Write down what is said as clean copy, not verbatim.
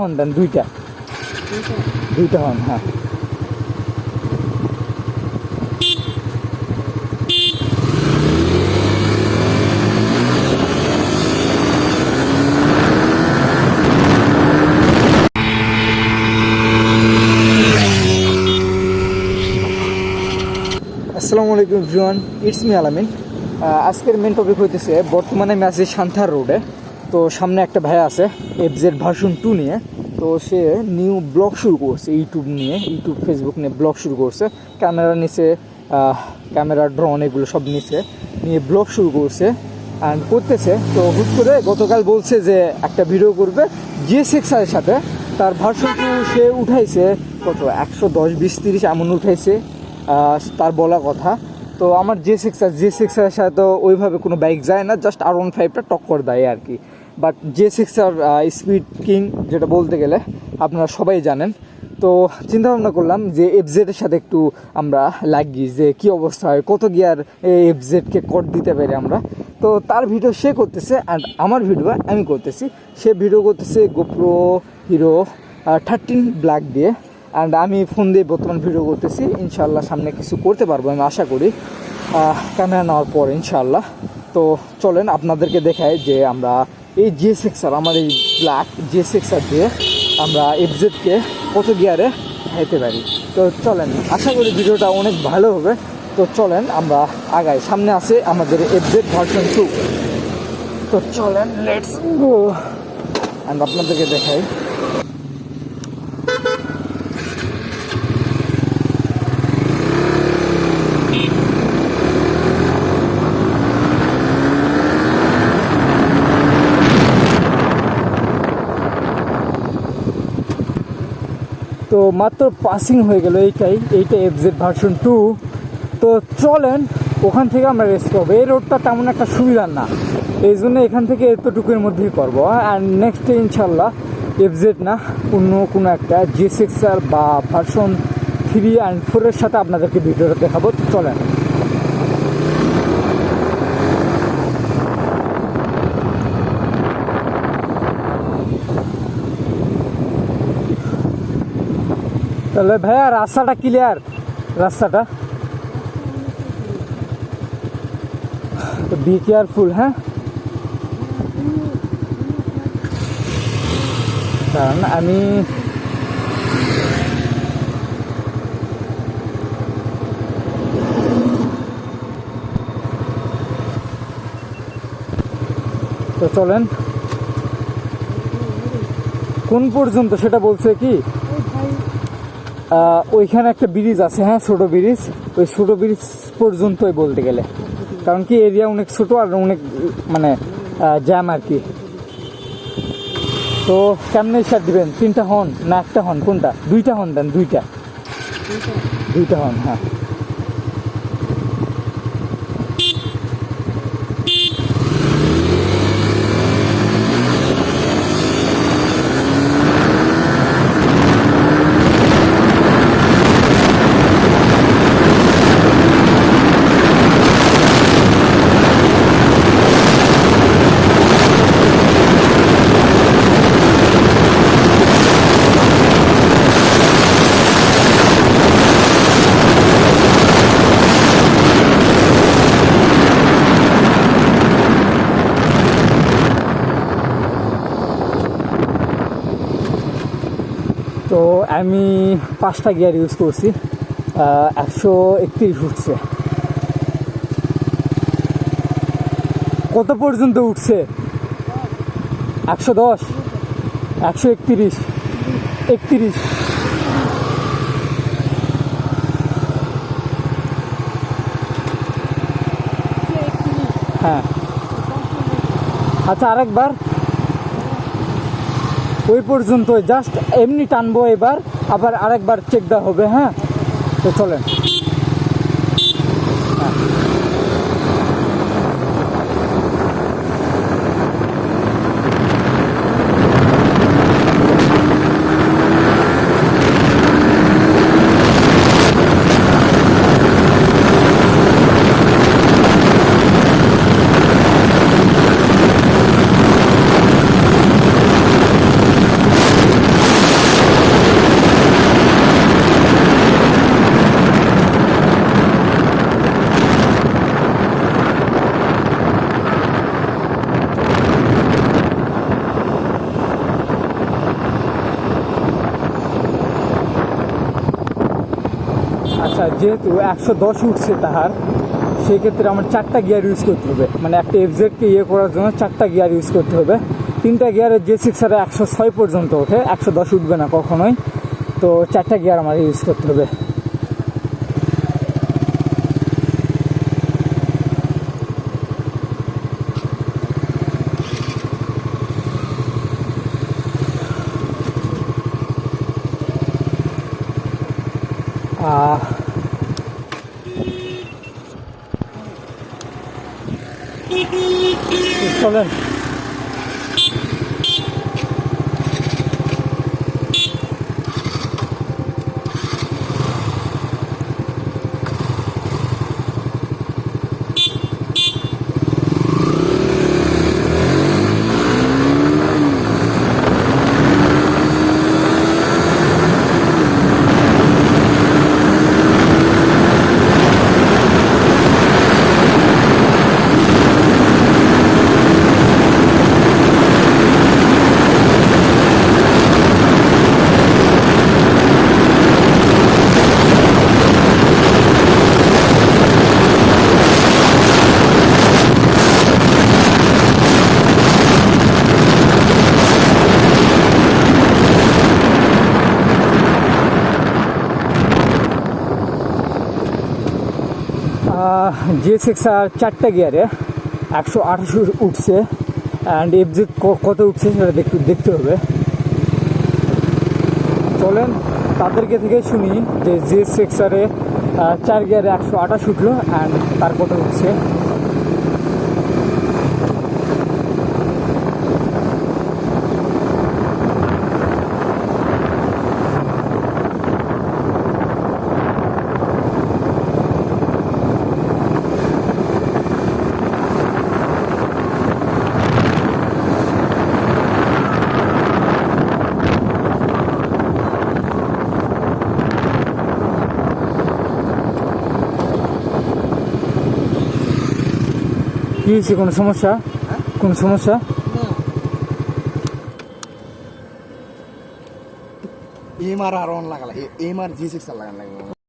হন দেন দুইটা দুইটা হন। হ্যাঁ, আসসালামু আলাইকুম এভরিওয়ান, ইটস মি আলামিন। আজকের মেন টপিক হইতেছে, বর্তমানে আমি আছি সান্থার রোডে। তো সামনে একটা ভাই আছে এফজেড ভার্সন 2 নিয়ে। তো সে নিউ ব্লগ শুরু করছে ইউটিউব নিয়ে, ইউটিউব ফেসবুক নিয়ে ব্লগ শুরু করছে। ক্যামেরা নিচে, ক্যামেরা ড্রোন এগুলো সব নিয়ে ব্লগ শুরু করছে অ্যান্ড করতেছে। তো হুট করে গতকাল বলছে যে একটা ভিডিও করবে GS6 এর সাথে। তার ভার্সন 2 সে উঠাইছে কত 110, 20, 30 এমন উঠাইছে তার বলা কথা। তো আমার GS6 এর সাথে তো ওইভাবে কোনো বাইক যায় না, জাস্ট R15টা টক্কর দেয় আর কি। বাট GS6 স্পিড কিং যেটা বলতে গেলে আপনারা সবাই জানেন। তো চিন্তা ভাবনা করলাম যে এফজেডের সাথে একটু আমরা লাগি, যে কি অবস্থা হয়, কত গিয়ার এফজেডকে কট দিতে পারি আমরা। তো তার ভিডিও সে করতেছে অ্যান্ড আমার ভিডিও আমি করতেছি। সে ভিডিও করতেছে গোপ্রো হিরো 13 ব্ল্যাক দিয়ে, অ্যান্ড আমি ফোন দিয়ে বর্তমান ভিডিও করতেছি। ইনশাআল্লাহ সামনে কিছু করতে পারবো আমি আশা করি, ক্যামেরা নেওয়ার পর ইনশাআল্লাহ। তো চলেন আপনাদেরকে দেখাই যে আমরা এই GS6 আমার এই ব্ল্যাক GS6 দিয়ে আমরা এফজেডকে কত গিয়ারে খাইতে পারি। তো চলেন, আশা করি ভিডিওটা অনেক ভালো হবে। তো চলেন আমরা আগাই, সামনে আছে আমাদের এফজেড ভার্সন 2। তো চলেন লেটস গো, অ্যান্ড আপনাদেরকে দেখাই। তো মাত্র পাসিং হয়ে গেল এইটা এফজেড ভার্সন 2। তো চলেন ওখান থেকে আমরা রেস করবো। এই রোডটা তেমন একটা সুবিধা না, এই জন্য এখান থেকে এতটুকুর মধ্যেই করবো। অ্যান্ড নেক্সটে ইনশাল্লাহ এফজেড না অন্য কোনো একটা GS6 বা ভার্সন 3 অ্যান্ড 4 এর সাথে আপনাদেরকে ভিডিওটা দেখাবো। তো চলেন। তাহলে ভাইয়া রাস্তাটা ক্লিয়ার, রাস্তাটা বি কেয়ারফুল। হ্যাঁ, কারণ আমি তো চলেন কোন পর্যন্ত সেটা বলছে কি, ওইখানে একটা ব্রিজ আছে, হ্যাঁ ছোটো ব্রিজ, ওই ছোটো ব্রিজ পর্যন্তই বলতে গেলে। কারণ কি এরিয়া অনেক ছোটো আর অনেক মানে জ্যাম আর কি। তো কেমনে স্টার্ট দিবেন, 3টা হন না একটা হন, কোনটা? 2টা হন দেন, দুইটা হন। হ্যাঁ, তো আমি 5টা গিয়ার ইউজ করছি, 131 উঠছে। কত পর্যন্ত উঠছে? 110, 131, 31। হ্যাঁ, আচ্ছা আরেকবার ওই পর্যন্ত জাস্ট এমনি টানবো এবার, আবার আরেকবার চেক দেওয়া হবে। হ্যাঁ, তো চলেন। যেহেতু 110 উঠছে তাহার, সেই ক্ষেত্রে আমার 4টা গিয়ার ইউজ করতে হবে। মানে একটা এফজেডকে ইয়ে করার জন্য 4টা গিয়ার ইউজ করতে হবে। 3টা গিয়ারে J6R 106 পর্যন্ত ওঠে, 110 উঠবে না কখনোই। তো 4টা গিয়ার আমার ইউজ করতে হবে। চলেন J6R 4টা গিয়ারে 128 উঠছে, অ্যান্ড এফজেড কত উঠছে সেটা দেখতে হবে। চলেন তাদেরকে থেকে শুনি যে J6R-এ 4 গিয়ারে 128 উঠলো অ্যান্ড তার কত উঠছে। কি হয়েছে, কোনো সমস্যা? কোনো সমস্যা? এমআর আর অন লাগালা, এমআর J6R লাগান লাগবে।